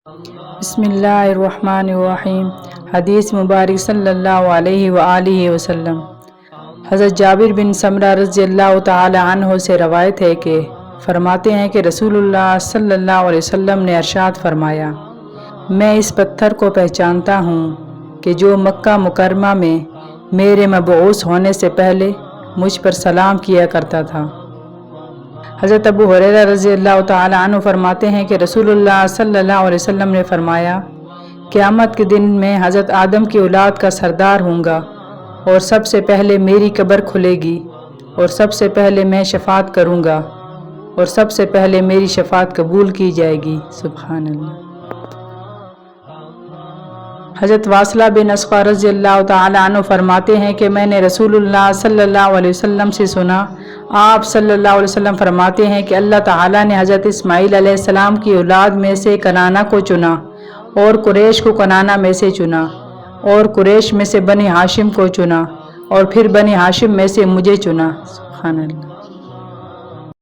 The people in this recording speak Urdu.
بسم اللہ الرحمن الرحیم۔ حدیث مبارک صلی اللہ علیہ وآلہ وسلم۔ حضرت جابر بن سمرہ رضی اللہ تعالی عنہ سے روایت ہے کہ فرماتے ہیں کہ رسول اللہ صلی اللہ علیہ وسلم نے ارشاد فرمایا، میں اس پتھر کو پہچانتا ہوں کہ جو مکہ مکرمہ میں میرے مبعوث ہونے سے پہلے مجھ پر سلام کیا کرتا تھا۔ حضرت ابو ہریرہ رضی اللہ تعالی عنہ فرماتے ہیں کہ رسول اللہ صلی اللہ علیہ وسلم نے فرمایا، قیامت کے دن میں حضرت آدم کی اولاد کا سردار ہوں گا اور سب سے پہلے میری قبر کھلے گی اور سب سے پہلے میں شفاعت کروں گا اور سب سے پہلے میری شفاعت قبول کی جائے گی۔ سبحان اللہ۔ حضرت واصلہ بن اسقع رضی اللہ تعالی عنہ فرماتے ہیں کہ میں نے رسول اللہ صلی اللہ علیہ وسلم سے سنا، آپ صلی اللہ علیہ وسلم فرماتے ہیں کہ اللہ تعالیٰ نے حضرت اسماعیل علیہ السلام کی اولاد میں سے کنانہ کو چنا اور قریش کو کنانہ میں سے چنا اور قریش میں سے بنی ہاشم کو چنا اور پھر بنی ہاشم میں سے مجھے چنا۔ سبحان اللہ۔